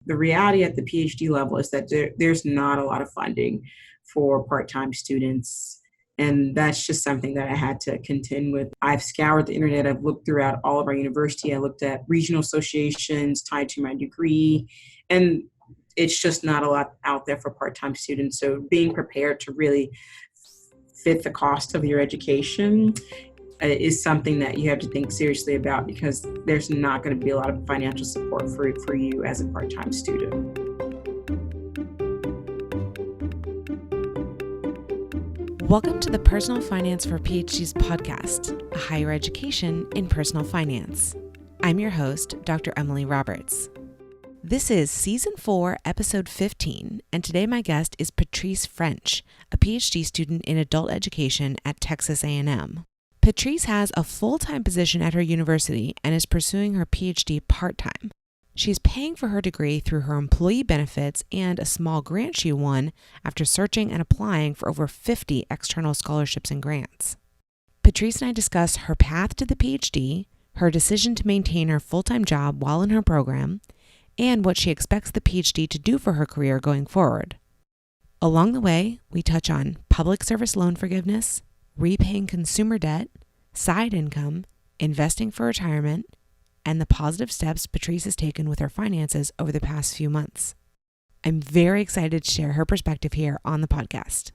the reality at the PhD level is that there's not a lot of funding for part-time students. And that's just something that I had to contend with. I've scoured the internet. I've looked throughout all of our university. I looked at regional associations tied to my degree, and it's just not a lot out there for part-time students. So being prepared to really fit the cost of your education is something that you have to think seriously about, because there's not going to be a lot of financial support for you as a part-time student. Welcome to the Personal Finance for PhDs podcast, a higher education in personal finance. I'm your host, Dr. Emily Roberts. This is Season 4, Episode 15, and today my guest is Patrice French, a PhD student in adult education at Texas A&M. Patrice has a full-time position at her university and is pursuing her PhD part-time. She's paying for her degree through her employee benefits and a small grant she won after searching and applying for over 50 external scholarships and grants. Patrice and I discuss her path to the PhD, her decision to maintain her full-time job while in her program, and what she expects the PhD to do for her career going forward. Along the way, we touch on public service loan forgiveness, repaying consumer debt, side income, investing for retirement, and the positive steps Patrice has taken with her finances over the past few months. I'm very excited to share her perspective here on the podcast.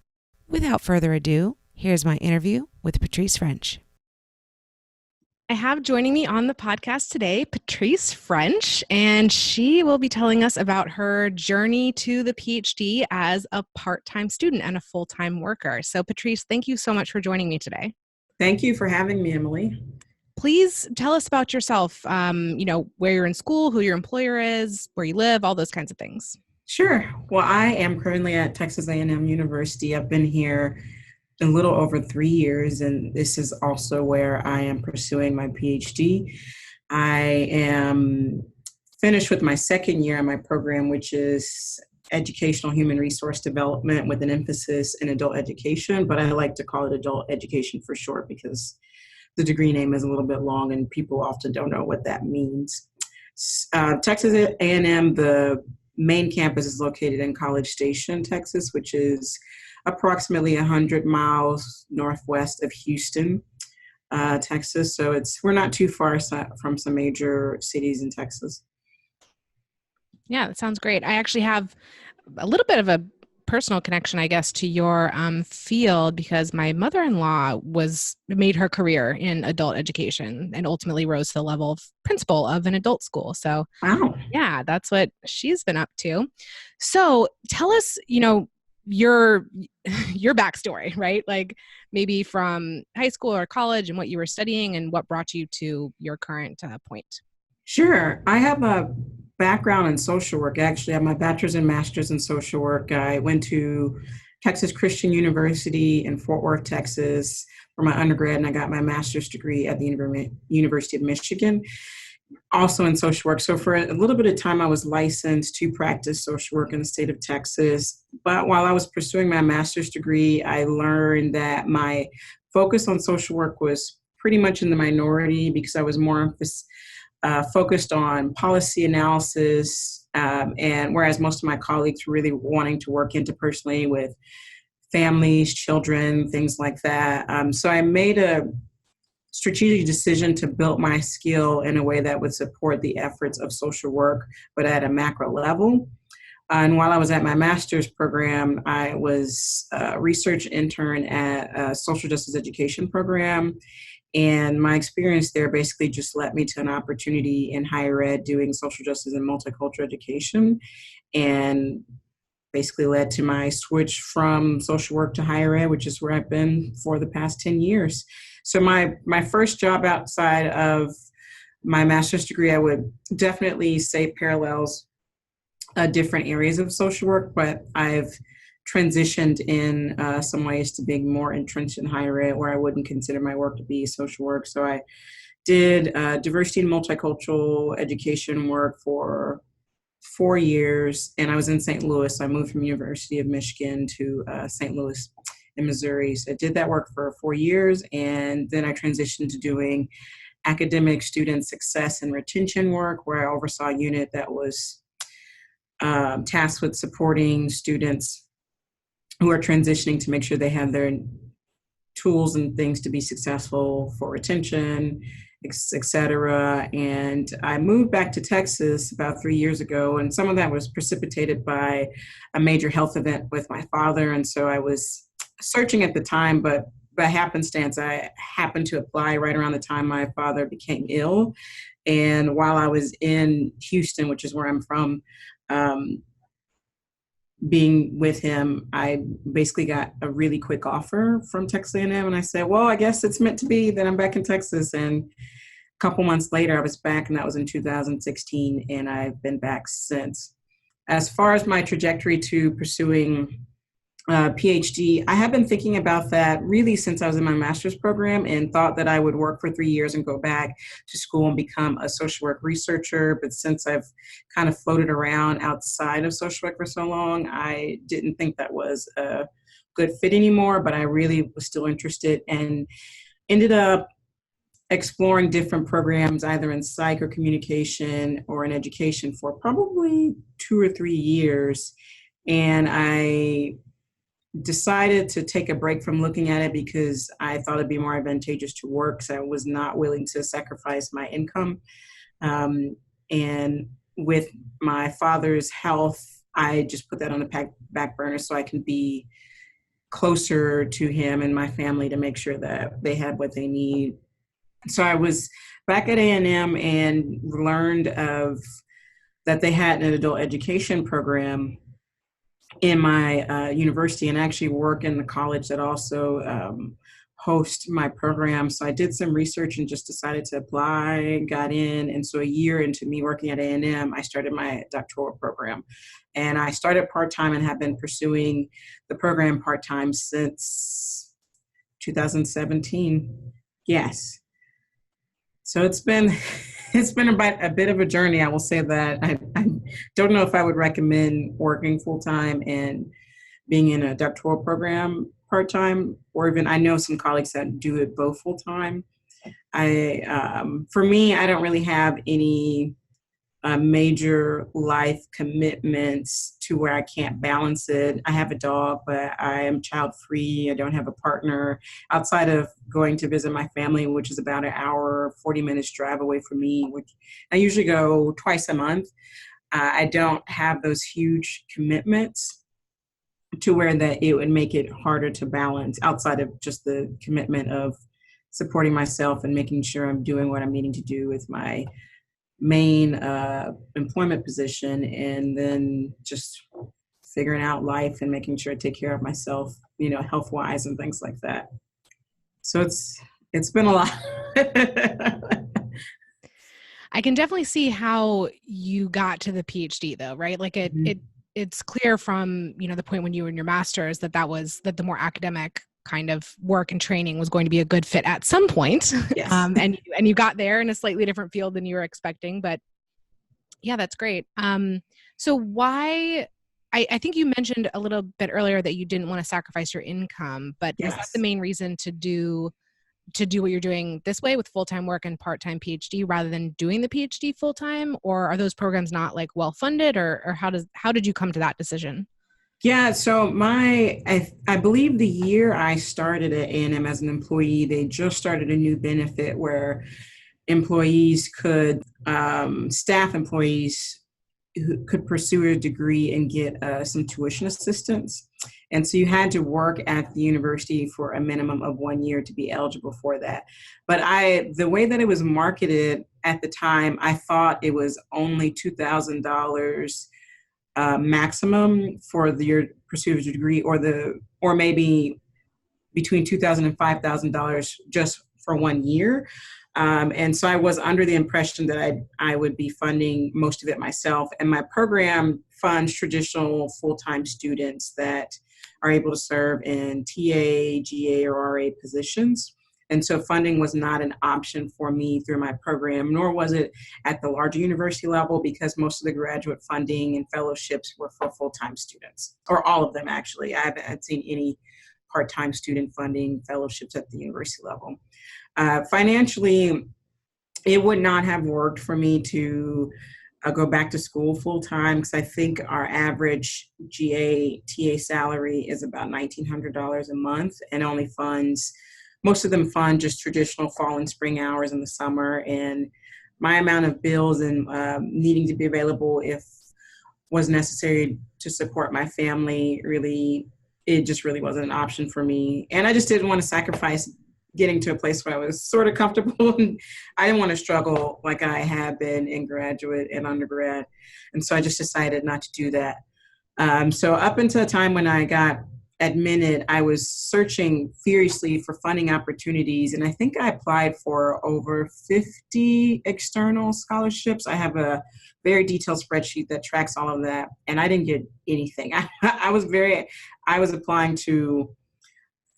Without further ado, here's my interview with Patrice French. I have joining me on the podcast today, Patrice French, and she will be telling us about her journey to the PhD as a part-time student and a full-time worker. So Patrice, thank you so much for joining me today. Thank you for having me, Emily. Please tell us about yourself, where you're in school, who your employer is, where you live, all those kinds of things. Sure. Well, I am currently at Texas A&M University. I've been here a little over 3 years, and this is also where I am pursuing my PhD. I am finished with my second year in my program, which is educational human resource development with an emphasis in adult education, but I like to call it adult education for short because the degree name is a little bit long and people often don't know what that means. Texas A&M, the main campus is located in College Station, Texas, which is approximately 100 miles northwest of Houston, Texas. So we're not too far from some major cities in Texas. Yeah, that sounds great. I actually have a little bit of a personal connection, I guess, to your field because my mother-in-law made her career in adult education and ultimately rose to the level of principal of an adult school. So, wow. Yeah, that's what she's been up to. So tell us, your backstory, right? Like maybe from high school or college and what you were studying and what brought you to your current point. Sure. I have a background in social work. Actually, I have my bachelor's and master's in social work. I went to Texas Christian University in Fort Worth, Texas for my undergrad, and I got my master's degree at the University of Michigan, also in social work. So for a little bit of time, I was licensed to practice social work in the state of Texas. But while I was pursuing my master's degree, I learned that my focus on social work was pretty much in the minority because I was more focused on policy analysis, and whereas most of my colleagues were really wanting to work interpersonally with families, children, things like that. So I made a strategic decision to build my skill in a way that would support the efforts of social work, but at a macro level. And while I was at my master's program, I was a research intern at a social justice education program. And my experience there basically just led me to an opportunity in higher ed doing social justice and multicultural education, and basically led to my switch from social work to higher ed, which is where I've been for the past 10 years. So my first job outside of my master's degree, I would definitely say parallels different areas of social work, but I've transitioned in some ways to being more entrenched in higher ed, where I wouldn't consider my work to be social work. So I did diversity and multicultural education work for 4 years, and I was in St. Louis. I moved from University of Michigan to St. Louis in Missouri. So I did that work for 4 years, and then I transitioned to doing academic student success and retention work, where I oversaw a unit that was tasked with supporting students who are transitioning to make sure they have their tools and things to be successful for retention, et cetera. And I moved back to Texas about 3 years ago, and some of that was precipitated by a major health event with my father. And so I was searching at the time, but by happenstance, I happened to apply right around the time my father became ill. And while I was in Houston, which is where I'm from, being with him, I basically got a really quick offer from Texas A&M, and I said, well, I guess it's meant to be that I'm back in Texas. And a couple months later, I was back, and that was in 2016, and I've been back since. As far as my trajectory to pursuing PhD, I have been thinking about that really since I was in my master's program, and thought that I would work for 3 years and go back to school and become a social work researcher. But since I've kind of floated around outside of social work for so long, I didn't think that was a good fit anymore, but I really was still interested and ended up exploring different programs, either in psych or communication or in education, for probably 2 or 3 years. And I decided to take a break from looking at it because I thought it'd be more advantageous to work. So I was not willing to sacrifice my income. And with my father's health, I just put that on the back burner so I can be closer to him and my family to make sure that they had what they need. So I was back at A&M and learned that they had an adult education program in my university, and actually work in the college that also host my program. So I did some research and just decided to apply, got in. And so a year into me working at A&M, I started my doctoral program. And I started part-time and have been pursuing the program part-time since 2017. Yes. So it's been about a bit of a journey. I will say that I don't know if I would recommend working full-time and being in a doctoral program part-time, or even I know some colleagues that do it both full-time. For me, I don't really have any major life commitments to where I can't balance it. I have a dog, but I am child-free. I don't have a partner. Outside of going to visit my family, which is about an hour, 40 minutes drive away from me, which I usually go twice a month, I don't have those huge commitments to where that it would make it harder to balance outside of just the commitment of supporting myself and making sure I'm doing what I'm needing to do with my main employment position, and then just figuring out life and making sure I take care of myself, health wise and things like that. So it's been a lot. I can definitely see how you got to the PhD though, right? Like it's clear from, the point when you were in your master's that the more academic kind of work and training was going to be a good fit at some point. Yes. And you got there in a slightly different field than you were expecting, but yeah, that's great. So why, I think you mentioned a little bit earlier that you didn't want to sacrifice your income, but Yes. is that the main reason to do what you're doing this way with full-time work and part-time PhD rather than doing the PhD full-time? Or are those programs not like well-funded, or how did you come to that decision? Yeah, so I believe the year I started at A&M as an employee, they just started a new benefit where employees staff employees who could pursue a degree and get some tuition assistance. And so you had to work at the university for a minimum of 1 year to be eligible for that. But the way that it was marketed at the time, I thought it was only $2,000 maximum for your pursuit of a degree, or maybe between $2,000 and $5,000 just for 1 year. And so I was under the impression that I would be funding most of it myself. And my program funds traditional full-time students that are able to serve in TA, GA, or RA positions. And so funding was not an option for me through my program, nor was it at the larger university level, because most of the graduate funding and fellowships were for full-time students, or all of them actually. I haven't seen any part-time student funding fellowships at the university level. Financially, it would not have worked for me to go back to school full time, because I think our average TA salary is about $1,900 a month, and only funds, most of them fund just traditional fall and spring hours in the summer. And my amount of bills and needing to be available if was necessary to support my family, really, it just really wasn't an option for me. And I just didn't want to sacrifice getting to a place where I was sort of comfortable. And I didn't want to struggle like I had been in graduate and undergrad. And so I just decided not to do that. So up until the time when I got admitted, I was searching furiously for funding opportunities. And I think I applied for over 50 external scholarships. I have a very detailed spreadsheet that tracks all of that. And I didn't get anything. I was applying to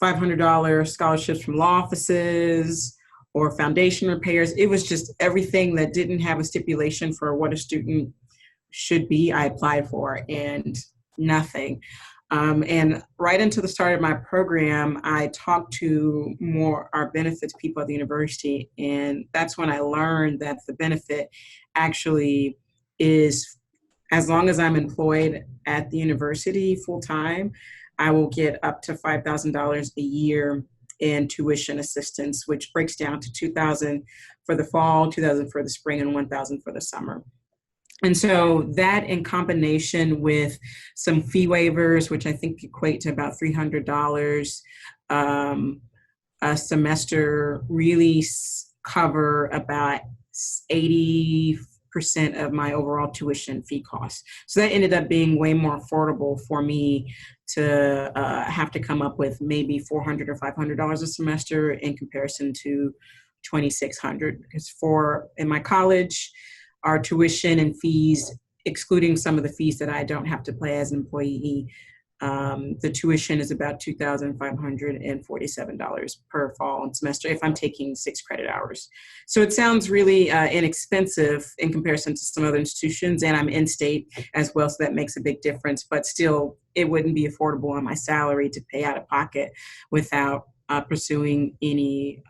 $500 scholarships from law offices or foundation repairs. It was just everything that didn't have a stipulation for what a student should be, I applied for, and nothing. And right into the start of my program, I talked to our benefits people at the university. And that's when I learned that the benefit actually is, as long as I'm employed at the university full time, I will get up to $5,000 a year in tuition assistance, which breaks down to $2,000 for the fall, $2,000 for the spring, and $1,000 for the summer. And so that, in combination with some fee waivers, which I think equate to about $300 a semester, really cover about 80% of my overall tuition fee costs. So that ended up being way more affordable for me to have to come up with maybe $400 or $500 a semester in comparison to $2,600. Because in my college, our tuition and fees, excluding some of the fees that I don't have to pay as an employee, the tuition is about $2,547 per fall and semester if I'm taking 6 credit hours. So it sounds really inexpensive in comparison to some other institutions, and I'm in-state as well, so that makes a big difference. But still, it wouldn't be affordable on my salary to pay out of pocket without pursuing any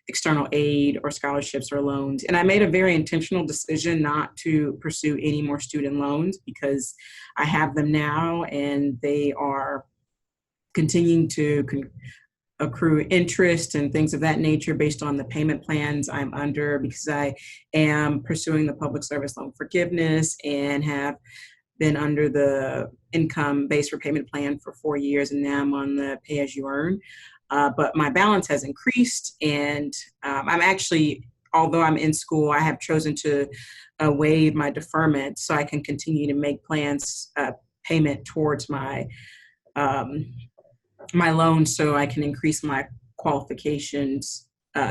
external aid or scholarships or loans. And I made a very intentional decision not to pursue any more student loans, because I have them now and they are continuing to accrue interest and things of that nature based on the payment plans I'm under, because I am pursuing the public service loan forgiveness and have been under the income-based repayment plan for 4 years, and now I'm on the pay-as-you-earn. But my balance has increased, and I'm actually, although I'm in school, I have chosen to waive my deferment so I can continue to make payment towards my my loan, so I can increase my qualifications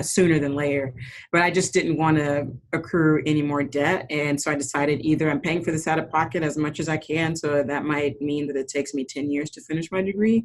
sooner than later. But I just didn't want to accrue any more debt. And so I decided either I'm paying for this out of pocket as much as I can, so that might mean that it takes me 10 years to finish my degree,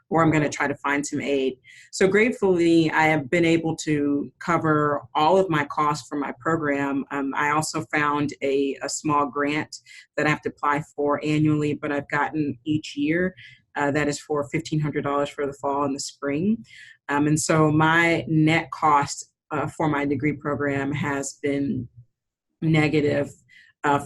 or I'm going to try to find some aid. So gratefully, I have been able to cover all of my costs for my program. I also found a small grant that I have to apply for annually, but I've gotten each year. That is for $1,500 for the fall and the spring. And so my net cost for my degree program has been negative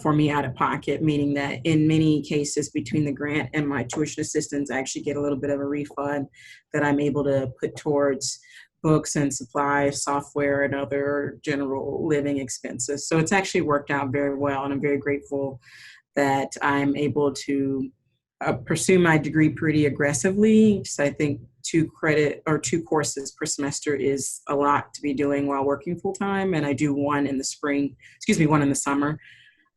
for me out of pocket, meaning that in many cases between the grant and my tuition assistance, I actually get a little bit of a refund that I'm able to put towards books and supplies, software, and other general living expenses. So it's actually worked out very well, and I'm very grateful that I'm able to pursue my degree pretty aggressively. So I think 2 courses per semester is a lot to be doing while working full time. And I do one in the summer.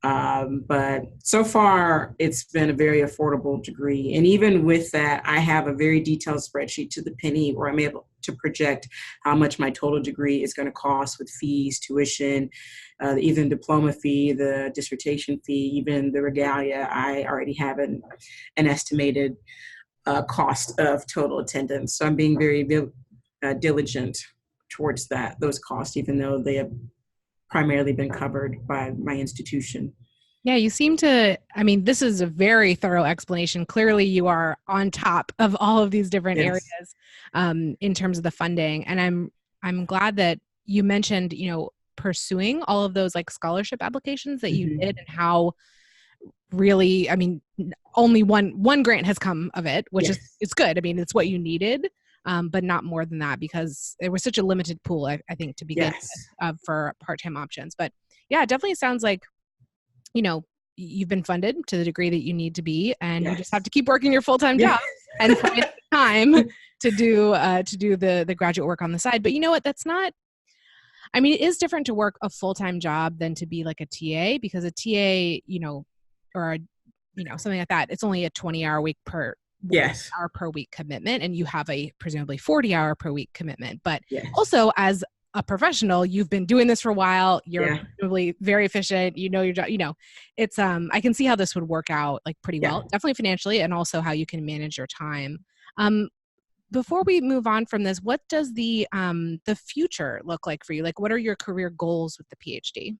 But so far, it's been a very affordable degree. And even with that, I have a very detailed spreadsheet to the penny where I'm able to project how much my total degree is going to cost with fees, tuition, even diploma fee, the dissertation fee, even the regalia. I already have an estimated cost of total attendance. So I'm being very diligent towards those costs, even though they have primarily been covered by my institution. Yeah, you seem to, this is a very thorough explanation. Clearly you are on top of all of these different areas in terms of the funding. And I'm glad that you mentioned, pursuing all of those like scholarship applications that you Mhm. did, and how really, I mean, only one grant has come of it, which is Yes. it's good. I mean, it's what you needed, but not more than that, because there was such a limited pool, I think, to begin Yes. with, for part-time options. But yeah, it definitely sounds like, you know, you've been funded to the degree that you need to be, and you just have Yes. to keep working your full-time job Yes. and find the time to do the graduate work on the side. But you know what? That's not. I mean, it is different to work a full-time job than to be like a TA, because a TA, or something like that, it's only a 20-hour week per Yes. hour per week commitment, and you have a presumably 40-hour per week commitment. But Yes. also, as a professional, you've been doing this for a while, you're Yeah. presumably very efficient, your job, it's I can see how this would work out like pretty Yeah. well, definitely financially, and also how you can manage your time. Before we move on from this, what does the future look like for you? Like, what are your career goals with the PhD?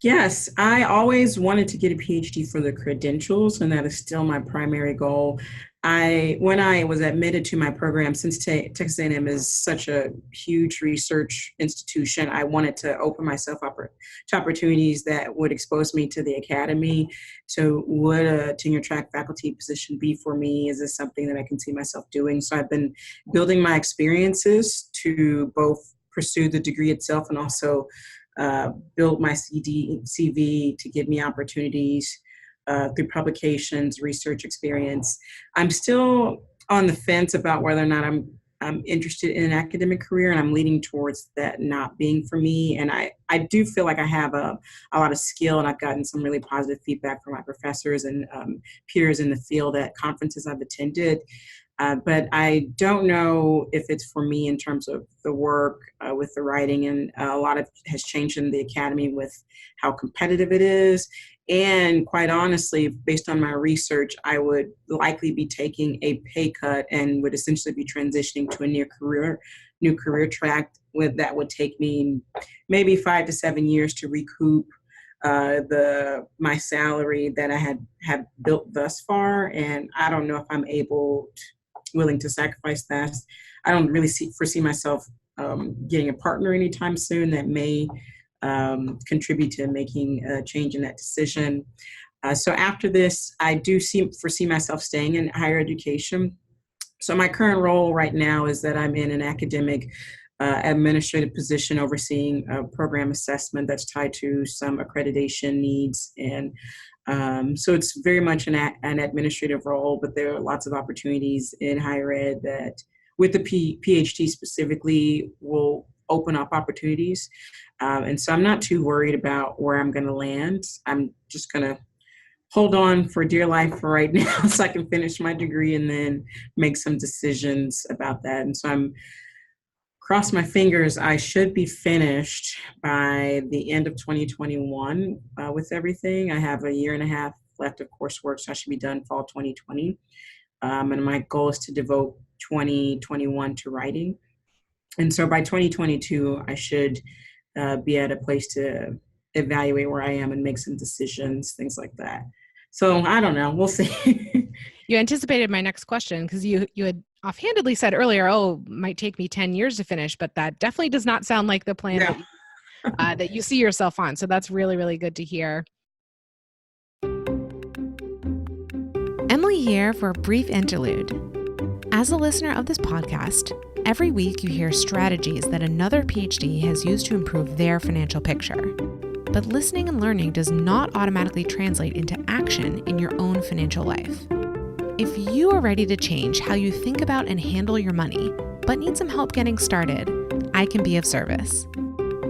Yes, I always wanted to get a PhD for the credentials, and that is still my primary goal. When I was admitted to my program, since Texas A&M is such a huge research institution, I wanted to open myself up to opportunities that would expose me to the academy. So would a tenure track faculty position be for me? Is this something that I can see myself doing? So I've been building my experiences to both pursue the degree itself and also build my CV to give me opportunities through publications, research experience. I'm still on the fence about whether or not I'm interested in an academic career, and I'm leaning towards that not being for me. And I do feel like I have a lot of skill, and I've gotten some really positive feedback from my professors and peers in the field at conferences I've attended. But I don't know if it's for me in terms of the work with the writing, and a lot of has changed in the academy with how competitive it is. And quite honestly, based on my research, I would likely be taking a pay cut and would essentially be transitioning to a new career track that would take me maybe 5 to 7 years to recoup my salary that I have built thus far. And I don't know if I'm willing to sacrifice that. I don't really foresee myself getting a partner anytime soon that may contribute to making a change in that decision. So after this, I do foresee myself staying in higher education. So my current role right now is that I'm in an academic administrative position overseeing program assessment that's tied to some accreditation needs. And so it's very much an administrative role, but there are lots of opportunities in higher ed that with the PhD specifically will open up opportunities. And so I'm not too worried about where I'm going to land. I'm just going to hold on for dear life for right now so I can finish my degree and then make some decisions about that. And so I'm cross my fingers, I should be finished by the end of 2021 with everything. I have a year and a half left of coursework, so I should be done fall 2020. And my goal is to devote 2021 to writing. And so by 2022, I should be at a place to evaluate where I am and make some decisions, things like that. So I don't know. We'll see. You anticipated my next question, because you had offhandedly said earlier, might take me 10 years to finish, but that definitely does not sound like the plan that you see yourself on. So that's really, really good to hear. Emily here for a brief interlude. As a listener of this podcast, every week you hear strategies that another PhD has used to improve their financial picture. But listening and learning does not automatically translate into action in your own financial life. If you are ready to change how you think about and handle your money, but need some help getting started, I can be of service.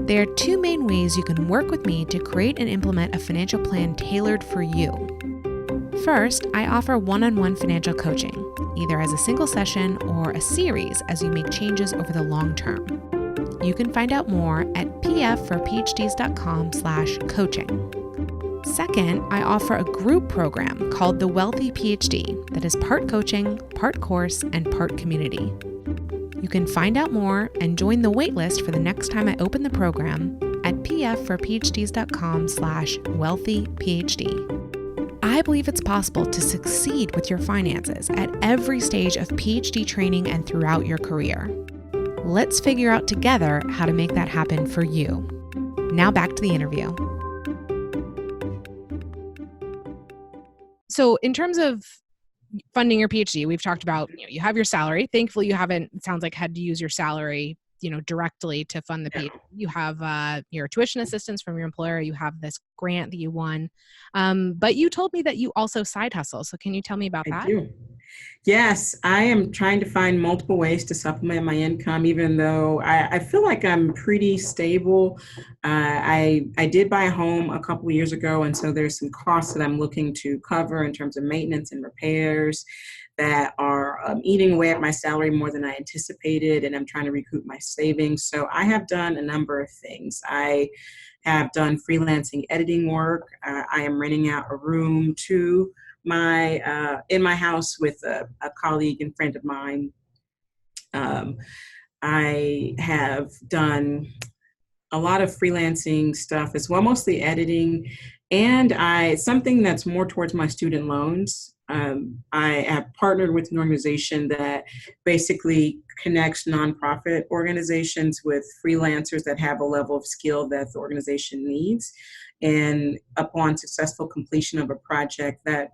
There are two main ways you can work with me to create and implement a financial plan tailored for you. First, I offer one-on-one financial coaching, either as a single session or a series as you make changes over the long term. You can find out more at pfforphds.com/coaching. Second, I offer a group program called the Wealthy PhD that is part coaching, part course, and part community. You can find out more and join the waitlist for the next time I open the program at pfforphds.com/wealthyphd. I believe it's possible to succeed with your finances at every stage of PhD training and throughout your career. Let's figure out together how to make that happen for you. Now back to the interview. So in terms of funding your PhD, we've talked about, you have your salary. Thankfully, you haven't, it sounds like, had to use your salary, directly to fund the PhD. You have your tuition assistance from your employer. You have this grant that you won. But you told me that you also side hustle. So can you tell me about I that? do. Yes, I am trying to find multiple ways to supplement my income, even though I feel like I'm pretty stable. I did buy a home a couple of years ago, and so there's some costs that I'm looking to cover in terms of maintenance and repairs that are eating away at my salary more than I anticipated, and I'm trying to recoup my savings. So I have done a number of things. I have done freelancing editing work. I am renting out a room to in my house with a colleague and friend of mine. I have done a lot of freelancing stuff as well, mostly editing, and something that's more towards my student loans. I have partnered with an organization that basically connects nonprofit organizations with freelancers that have a level of skill that the organization needs. And upon successful completion of a project, that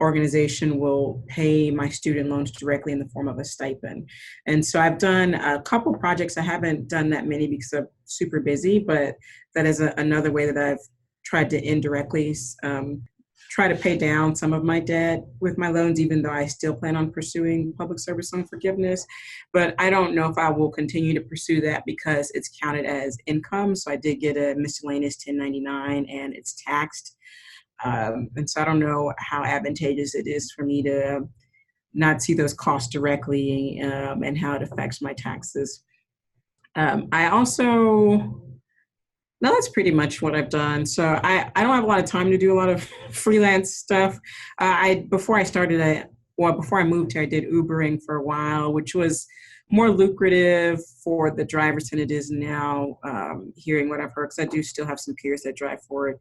organization will pay my student loans directly in the form of a stipend. And so I've done a couple projects. I haven't done that many because I'm super busy, but that is another way that I've tried to indirectly try to pay down some of my debt with my loans, even though I still plan on pursuing public service loan forgiveness. But I don't know if I will continue to pursue that because it's counted as income. So I did get a miscellaneous 1099 and it's taxed. And so I don't know how advantageous it is for me to not see those costs directly and how it affects my taxes. No, that's pretty much what I've done. So I don't have a lot of time to do a lot of freelance stuff. Before I moved here, I did Ubering for a while, which was more lucrative for the drivers than it is now, hearing what I've heard, because I do still have some peers that drive for it.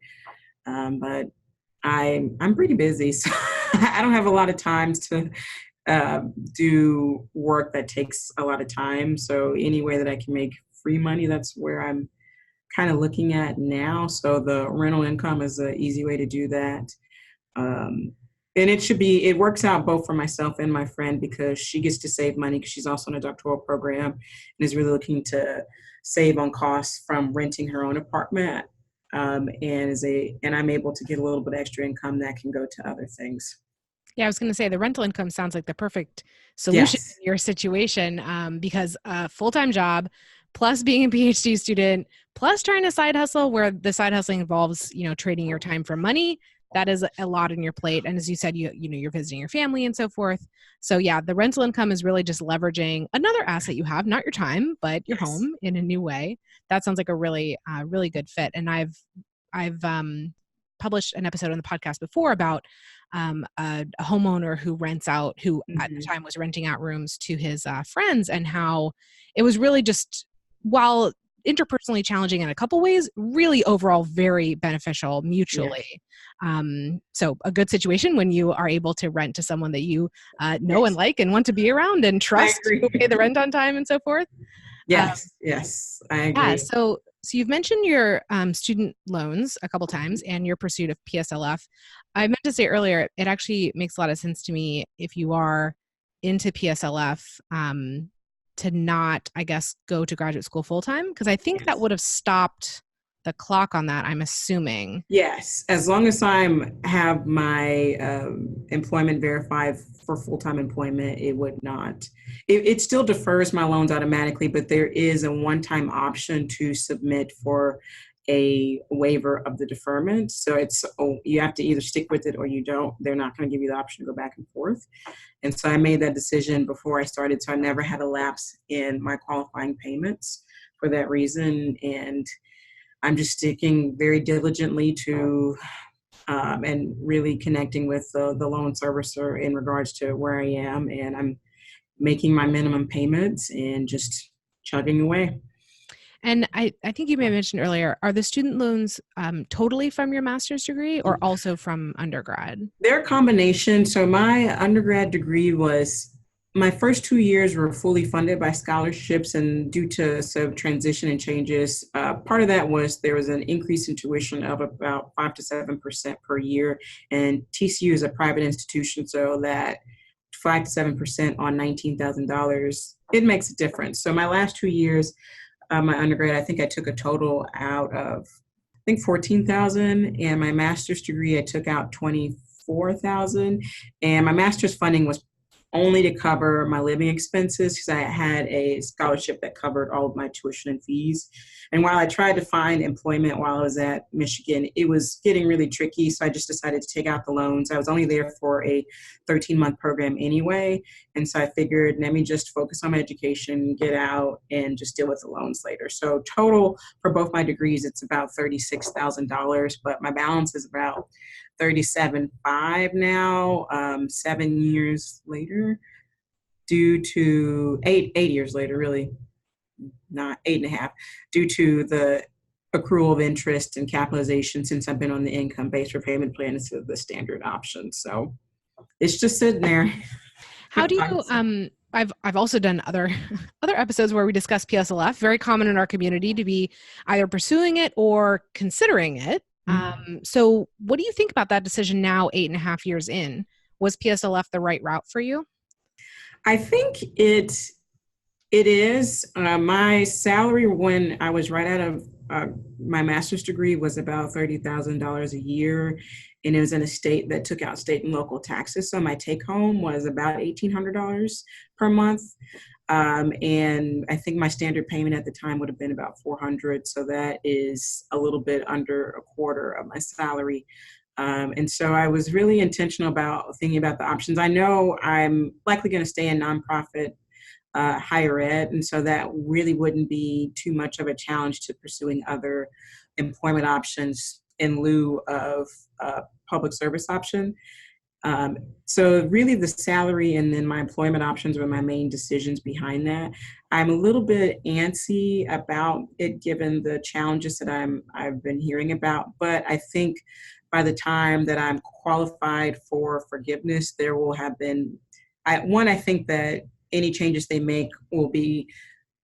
But I'm pretty busy, so I don't have a lot of time to do work that takes a lot of time. So any way that I can make free money, that's where I'm kind of looking at now. So the rental income is an easy way to do that. And it works out both for myself and my friend because she gets to save money because she's also in a doctoral program and is really looking to save on costs from renting her own apartment. And I'm able to get a little bit extra income that can go to other things. Yeah, I was going to say the rental income sounds like the perfect solution in your situation, because a full-time job plus being a PhD student plus trying to side hustle, where the side hustling involves, trading your time for money. That is a lot on your plate. And as you said, you're visiting your family and so forth. So yeah, the rental income is really just leveraging another asset you have, not your time, but your home in a new way. That sounds like a really, really good fit. And I've published an episode on the podcast before about a homeowner who at the time was renting out rooms to his friends, and how it was really just, while interpersonally challenging in a couple ways, really overall very beneficial mutually. So a good situation when you are able to rent to someone that you know and like and want to be around and trust to pay the rent on time and so forth. Yes, I agree. Yeah, so you've mentioned your student loans a couple times and your pursuit of PSLF. I meant to say earlier, it actually makes a lot of sense to me if you are into PSLF to not, I guess, go to graduate school full-time, because I think that would have stopped the clock on that, I'm assuming. Yes, as long as I have my employment verified for full-time employment, it would not. It still defers my loans automatically, but there is a one-time option to submit for a waiver of the deferment. So you have to either stick with it or you don't. They're not going to give you the option to go back and forth. And so I made that decision before I started. So I never had a lapse in my qualifying payments for that reason. And I'm just sticking very diligently to and really connecting with the loan servicer in regards to where I am. And I'm making my minimum payments and just chugging away. And I think you may have mentioned earlier, are the student loans totally from your master's degree or also from undergrad? They're a combination. So my undergrad degree was my first 2 years were fully funded by scholarships, and due to some transition and changes, part of that was there was an increase in tuition of about 5 to 7% per year. And TCU is a private institution, so that 5 to 7% on $19,000, it makes a difference. So my last 2 years, my undergrad, I think I took a total out of, I think 14,000, and my master's degree I took out 24,000, and my master's funding was only to cover my living expenses because I had a scholarship that covered all of my tuition and fees. And while I tried to find employment while I was at Michigan, it was getting really tricky. So I just decided to take out the loans. I was only there for a 13-month program anyway. And so I figured, let me just focus on my education, get out, and just deal with the loans later. So total for both my degrees, it's about $36,000, but my balance is about 37.5 now, 7 years later, due to 8 years later, really, not 8.5, due to the accrual of interest and capitalization since I've been on the income-based repayment plan instead of the standard option. So it's just sitting there. How do you, I've also done other episodes where we discuss PSLF, very common in our community to be either pursuing it or considering it. So what do you think about that decision now, 8.5 years in? Was PSLF the right route for you? I think it is. My salary when I was right out of my master's degree was about $30,000 a year, and it was in a state that took out state and local taxes. So my take home was about $1,800 per month. And I think my standard payment at the time would have been about $400. So that is a little bit under a quarter of my salary. And so I was really intentional about thinking about the options. I know I'm likely going to stay in nonprofit higher ed. And so that really wouldn't be too much of a challenge to pursuing other employment options in lieu of public service option. So really the salary and then my employment options were my main decisions behind that. I'm a little bit antsy about it given the challenges that I've been hearing about, but I think by the time that I'm qualified for forgiveness, there will have been, I think that any changes they make will be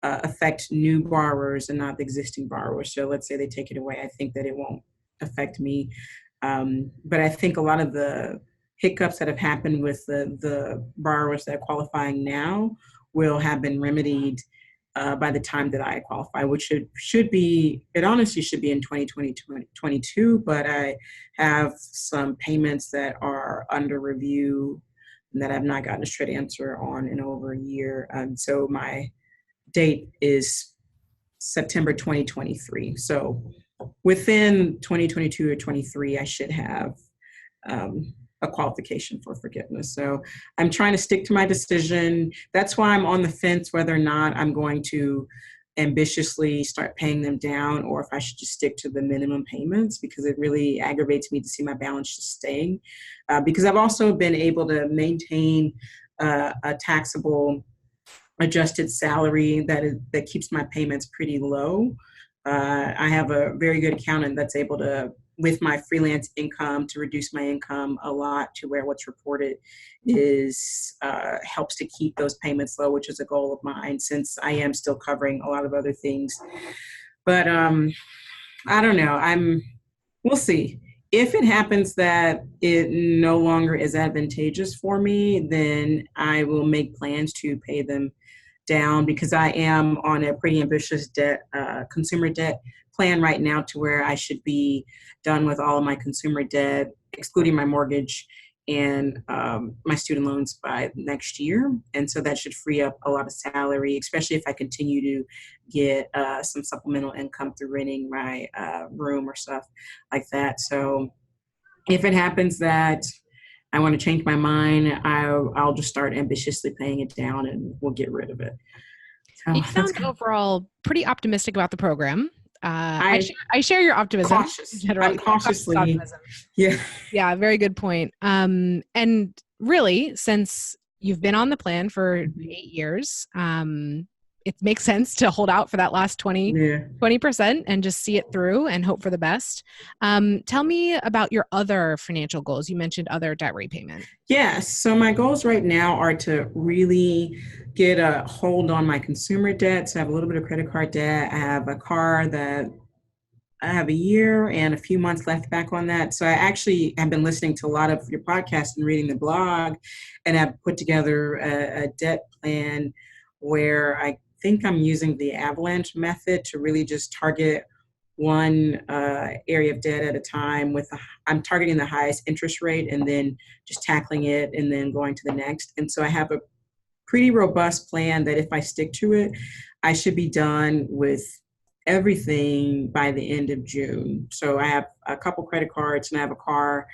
affect new borrowers and not the existing borrowers. So let's say they take it away, I think that it won't affect me. But I think a lot of the hiccups that have happened with the borrowers that are qualifying now will have been remedied by the time that I qualify, which should be, it honestly should be in 2020, 2022, but I have some payments that are under review and that I've not gotten a straight answer on in over a year. So my date is September 2023. So within 2022 or 23, I should have a qualification for forgiveness. So I'm trying to stick to my decision. That's why I'm on the fence whether or not I'm going to ambitiously start paying them down or if I should just stick to the minimum payments, because it really aggravates me to see my balance just staying. Because I've also been able to maintain a taxable adjusted salary that keeps my payments pretty low. I have a very good accountant that's able to, with my freelance income, to reduce my income a lot to where what's reported is helps to keep those payments low, which is a goal of mine since I am still covering a lot of other things. But I don't know. We'll see. If it happens that it no longer is advantageous for me, then I will make plans to pay them down, because I am on a pretty ambitious consumer debt plan right now to where I should be done with all of my consumer debt, excluding my mortgage and my student loans by next year. And so that should free up a lot of salary, especially if I continue to get some supplemental income through renting my room or stuff like that. So if it happens that I want to change my mind, I'll just start ambitiously paying it down and we'll get rid of it. So you sound overall pretty optimistic about the program. I share your optimism. Cautious. I'm cautiously. Optimism. Yeah. Yeah, very good point. And really, since you've been on the plan for 8 years, it makes sense to hold out for that last Yeah. 20% and just see it through and hope for the best. Tell me about your other financial goals. You mentioned other debt repayment. Yes. So my goals right now are to really get a hold on my consumer debt. So I have a little bit of credit card debt. I have a car that I have a year and a few months left back on that. So I actually have been listening to a lot of your podcasts and reading the blog, and I've put together a debt plan where I think I'm using the avalanche method to really just target one area of debt at a time. I'm targeting the highest interest rate and then just tackling it and then going to the next. And so I have a pretty robust plan that if I stick to it, I should be done with everything by the end of June. So I have a couple credit cards and I have a car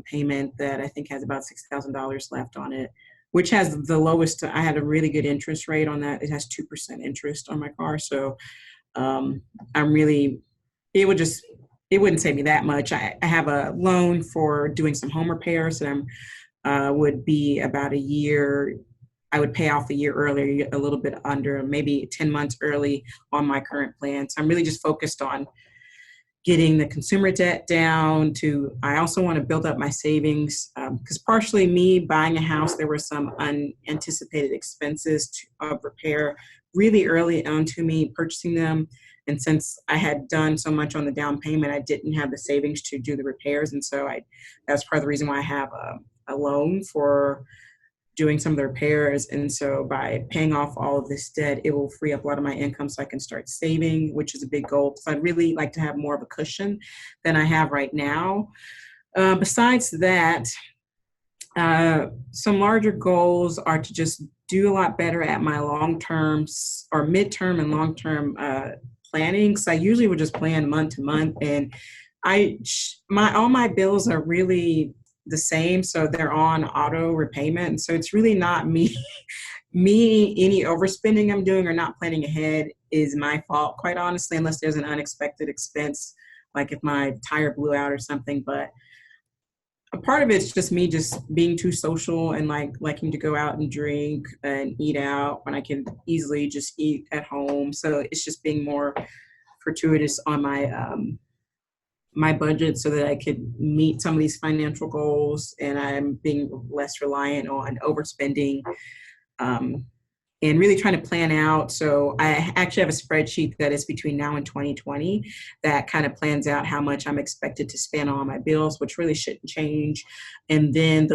payment that I think has about $6,000 left on it, which has the lowest. I had a really good interest rate on that. It has 2% interest on my car. So I'm really, it wouldn't save me that much. I have a loan for doing some home repairs and would be about a year. I would pay off a year earlier, a little bit under, maybe 10 months early on my current plan. So I'm really just focused on getting the consumer debt down I also want to build up my savings because partially me buying a house, there were some unanticipated expenses of repair really early on to me purchasing them. And since I had done so much on the down payment, I didn't have the savings to do the repairs. And so that's part of the reason why I have a loan for doing some of the repairs. And so by paying off all of this debt, it will free up a lot of my income so I can start saving, which is a big goal. So I'd really like to have more of a cushion than I have right now. Besides that, some larger goals are to just do a lot better at my long-term or midterm and long-term planning. So I usually would just plan month to month, and all my bills are really the same, so they're on auto repayment. So it's really not me any overspending I'm doing or not planning ahead is my fault, quite honestly, unless there's an unexpected expense, like if my tire blew out or something. But a part of it's just me just being too social and liking to go out and drink and eat out when I can easily just eat at home. So it's just being more fortuitous on my budget so that I could meet some of these financial goals, and I'm being less reliant on overspending and really trying to plan out. So I actually have a spreadsheet that is between now and 2020 that kind of plans out how much I'm expected to spend on my bills, which really shouldn't change. And then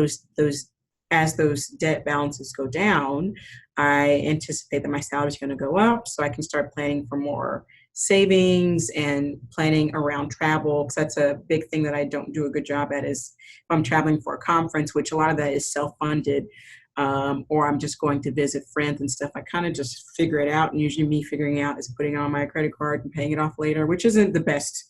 as those debt balances go down, I anticipate that my salary is going to go up, so I can start planning for more savings and planning around travel, because that's a big thing that I don't do a good job at. Is if I'm traveling for a conference, which a lot of that is self-funded, or I'm just going to visit friends and stuff, I kind of just figure it out. And usually me figuring out is putting it on my credit card and paying it off later, which isn't the best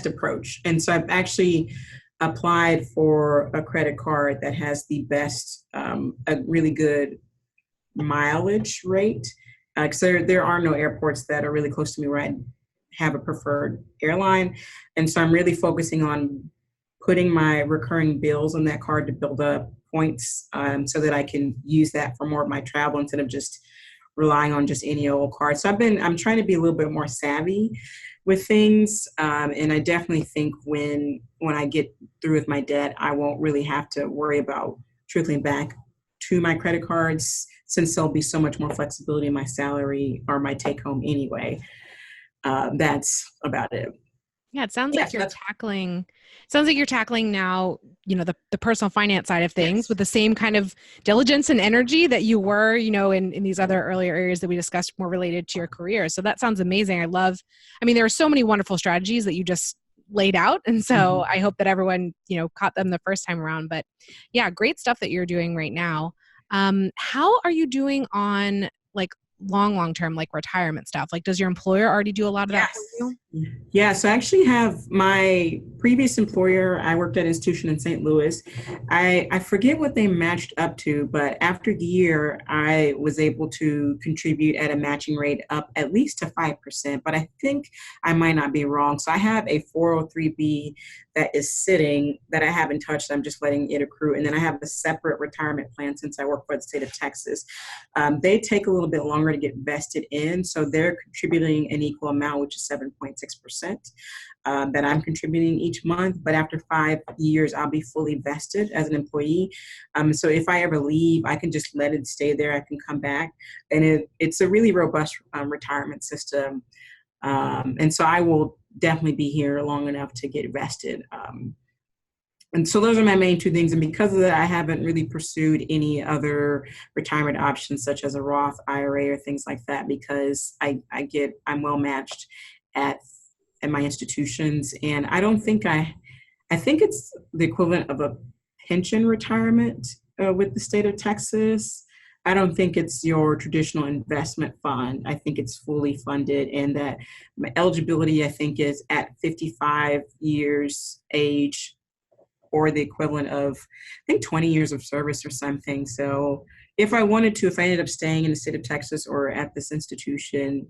approach. And so I've actually applied for a credit card that has the best, a really good mileage rate. Because there are no airports that are really close to me where I have a preferred airline. And so I'm really focusing on putting my recurring bills on that card to build up points so that I can use that for more of my travel instead of just relying on just any old card. So I'm trying to be a little bit more savvy with things. And I definitely think when I get through with my debt, I won't really have to worry about trickling back to my credit cards, since there'll be so much more flexibility in my salary or my take home anyway. That's about it. Yeah, it sounds like you're tackling now, the personal finance side of things, yes, with the same kind of diligence and energy that you were, in these other earlier areas that we discussed more related to your career. So that sounds amazing. There are so many wonderful strategies that you just laid out. And so I hope that everyone, caught them the first time around. But yeah, great stuff that you're doing right now. How are you doing on long term, like retirement stuff? Like, does your employer already do a lot of that for Yes. you? Yeah, so I actually have my previous employer. I worked at an institution in St. Louis. I forget what they matched up to, but after the year, I was able to contribute at a matching rate up at least to 5%, but I think I might not be wrong. So I have a 403B that is sitting that I haven't touched. I'm just letting it accrue. And then I have a separate retirement plan since I work for the state of Texas. They take a little bit longer to get vested in, so they're contributing an equal amount, which is 7.6%, that I'm contributing each month. But after 5 years, I'll be fully vested as an employee. So if I ever leave, I can just let it stay there. I can come back, and it's a really robust retirement system. And so I will definitely be here long enough to get vested. And so those are my main two things. And because of that, I haven't really pursued any other retirement options such as a Roth IRA or things like that, because I'm well matched at my institutions. And I don't think I think it's the equivalent of a pension retirement with the state of Texas. I don't think it's your traditional investment fund. I think it's fully funded, and that my eligibility, I think, is at 55 years age, or the equivalent of, I think, 20 years of service or something. So if I ended up staying in the state of Texas or at this institution,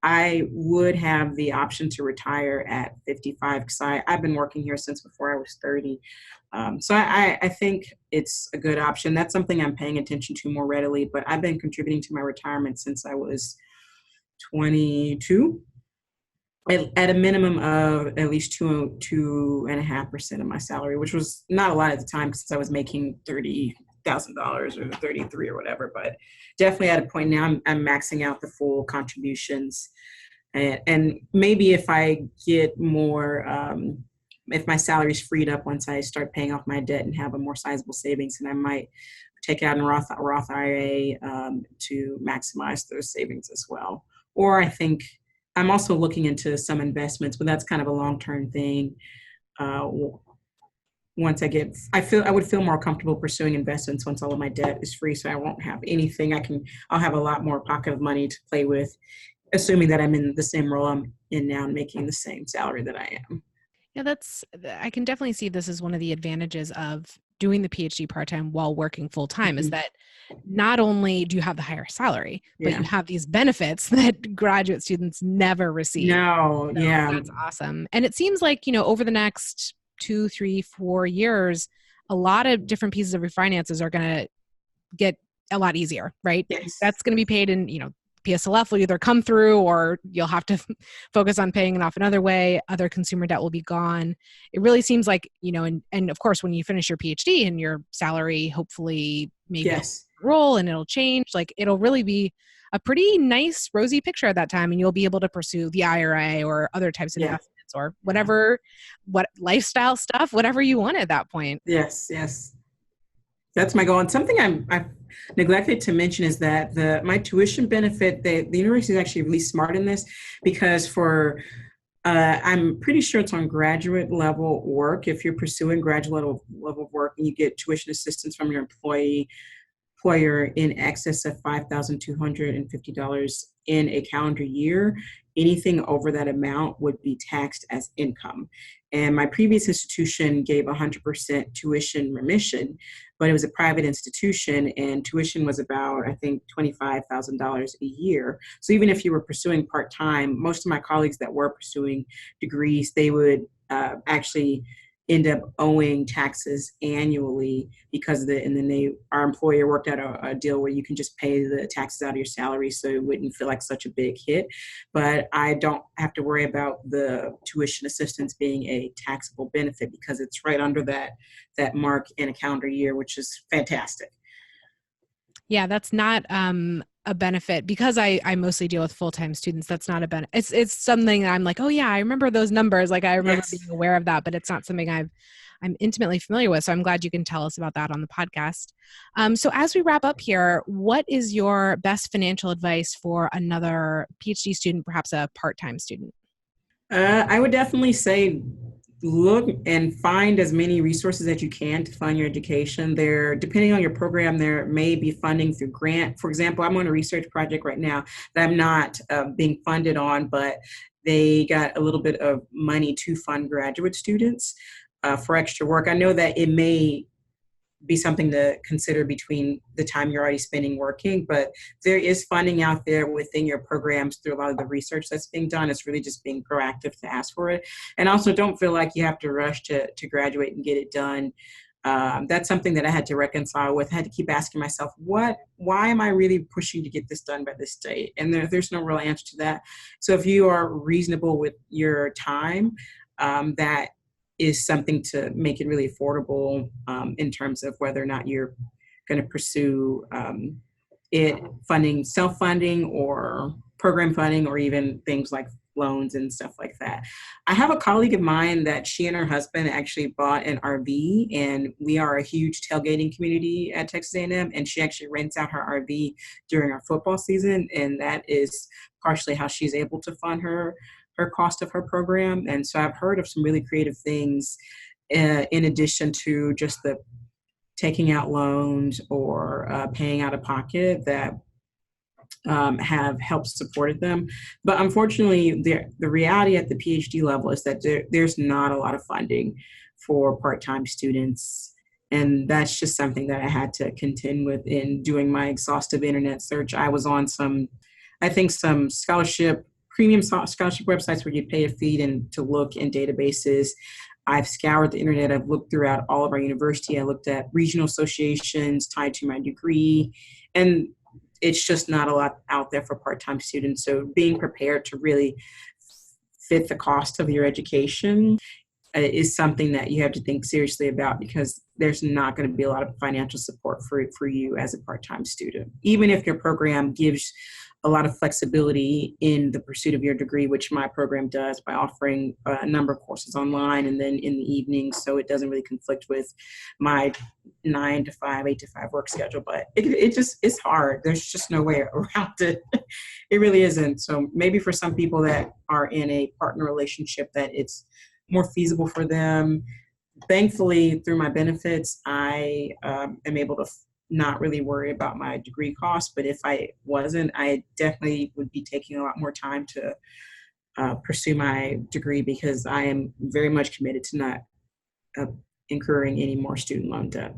I would have the option to retire at 55, because I've been working here since before I was 30. So I think it's a good option. That's something I'm paying attention to more readily, but I've been contributing to my retirement since I was 22. At a minimum of at least 2.5% of my salary, which was not a lot at the time since I was making $30,000 or 33 or whatever. But definitely at a point now, I'm maxing out the full contributions, and maybe if I get more, if my salary's freed up once I start paying off my debt and have a more sizable savings, then I might take out a Roth IRA to maximize those savings as well. Or I think I'm also looking into some investments, but that's kind of a long-term thing. Once I would feel more comfortable pursuing investments once all of my debt is free, so I won't have anything. I'll have a lot more pocket of money to play with, assuming that I'm in the same role I'm in now and making the same salary that I am. Yeah, I can definitely see this as one of the advantages of doing the PhD part-time while working full-time, mm-hmm. is that not only do you have the higher salary, but you have these benefits that graduate students never receive. No, so yeah. That's awesome. And it seems like, over the next 2, 3, 4 years, a lot of different pieces of your finances are going to get a lot easier, right? Yes. That's going to be paid in, PSLF will either come through, or you'll have to focus on paying it off another way. Other consumer debt will be gone. It really seems like, and of course, when you finish your PhD and your salary, hopefully maybe roll and it'll change, like it'll really be a pretty nice rosy picture at that time. And you'll be able to pursue the IRA or other types of investments or whatever, what lifestyle stuff, whatever you want at that point. Yes. That's my goal. And something I've neglected to mention is that my tuition benefit, the university is actually really smart in this, because I'm pretty sure it's on graduate level work. If you're pursuing graduate level work and you get tuition assistance from your employer in excess of $5,250 in a calendar year, anything over that amount would be taxed as income. And my previous institution gave 100% tuition remission, but it was a private institution, and tuition was about, I think, $25,000 a year. So even if you were pursuing part-time, most of my colleagues that were pursuing degrees, they would actually end up owing taxes annually because of it. And then our employer worked out a deal where you can just pay the taxes out of your salary, so it wouldn't feel like such a big hit. But I don't have to worry about the tuition assistance being a taxable benefit, because it's right under that mark in a calendar year, which is fantastic. Yeah, that's not a benefit, because I mostly deal with full-time students. That's not a benefit. It's something I'm like, oh yeah, I remember those numbers. Like I remember being aware of that, but it's not something I'm intimately familiar with. So I'm glad you can tell us about that on the podcast. So as we wrap up here, what is your best financial advice for another PhD student, perhaps a part-time student? I would definitely say look and find as many resources that you can to fund your education. There, depending on your program, there may be funding through grant. For example, I'm on a research project right now that I'm not being funded on, but they got a little bit of money to fund graduate students for extra work. I know that it may be something to consider between the time you're already spending working, but there is funding out there within your programs through a lot of the research that's being done. It's really just being proactive to ask for it. And also don't feel like you have to rush to graduate and get it done. That's something that I had to reconcile with. I had to keep asking myself, why am I really pushing to get this done by this date? And there's no real answer to that. So if you are reasonable with your time, that is something to make it really affordable in terms of whether or not you're going to pursue it funding, self-funding or program funding, or even things like loans and stuff like that. I have a colleague of mine that she and her husband actually bought an RV, and we are a huge tailgating community at Texas A&M, and she actually rents out her RV during our football season, and that is partially how she's able to fund her cost of her program. And so I've heard of some really creative things in addition to just the taking out loans or paying out of pocket that have helped supported them. But unfortunately, the reality at the PhD level is that there's not a lot of funding for part-time students. And that's just something that I had to contend with in doing my exhaustive internet search. I was on some premium scholarship websites where you pay a fee to look in databases. I've scoured the internet. I've looked throughout all of our university. I looked at regional associations tied to my degree, and it's just not a lot out there for part-time students. So being prepared to really fit the cost of your education is something that you have to think seriously about, because there's not going to be a lot of financial support for you as a part-time student. Even if your program gives a lot of flexibility in the pursuit of your degree, which my program does by offering a number of courses online and then in the evenings, so it doesn't really conflict with my 9 to 5, 8 to 5 work schedule. But it's hard. There's just no way around it. It really isn't. So maybe for some people that are in a partner relationship, that it's more feasible for them. Thankfully, through my benefits, I am able to not really worry about my degree costs. But if I wasn't, I definitely would be taking a lot more time to pursue my degree, because I am very much committed to not incurring any more student loan debt.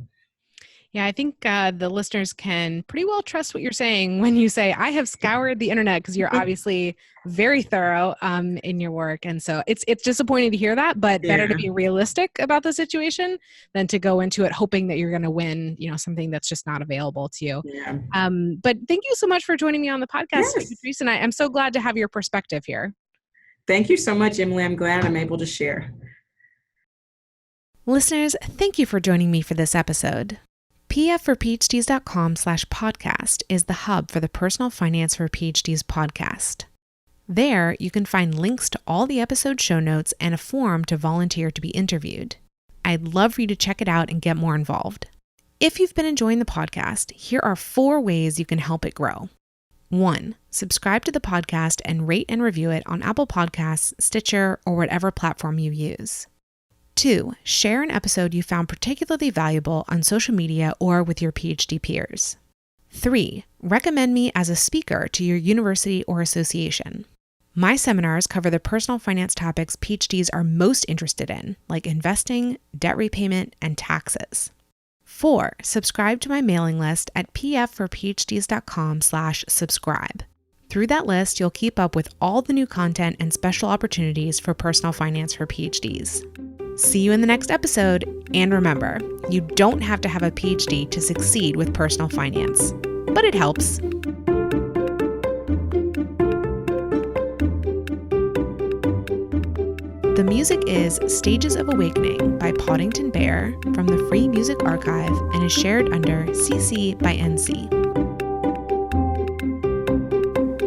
Yeah, I think the listeners can pretty well trust what you're saying when you say, I have scoured the internet, because you're obviously very thorough in your work. And so it's disappointing to hear that, but better to be realistic about the situation than to go into it hoping that you're going to win, something that's just not available to you. Yeah. But thank you so much for joining me on the podcast, Patrice, and I'm so glad to have your perspective here. Thank you so much, Emily. I'm glad I'm able to share. Listeners, thank you for joining me for this episode. pfforphds.com/podcast is the hub for the Personal Finance for PhDs podcast. There, you can find links to all the episode show notes and a form to volunteer to be interviewed. I'd love for you to check it out and get more involved. If you've been enjoying the podcast, here are 4 ways you can help it grow. 1, subscribe to the podcast and rate and review it on Apple Podcasts, Stitcher, or whatever platform you use. 2, share an episode you found particularly valuable on social media or with your PhD peers. 3, recommend me as a speaker to your university or association. My seminars cover the personal finance topics PhDs are most interested in, like investing, debt repayment, and taxes. 4, subscribe to my mailing list at pfforphds.com/subscribe. Through that list, you'll keep up with all the new content and special opportunities for personal finance for PhDs. See you in the next episode, and remember, you don't have to have a PhD to succeed with personal finance, but it helps. The music is Stages of Awakening by Poddington Bear from the Free Music Archive and is shared under CC by NC.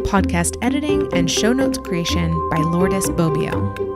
Podcast editing and show notes creation by Lourdes Bobbio.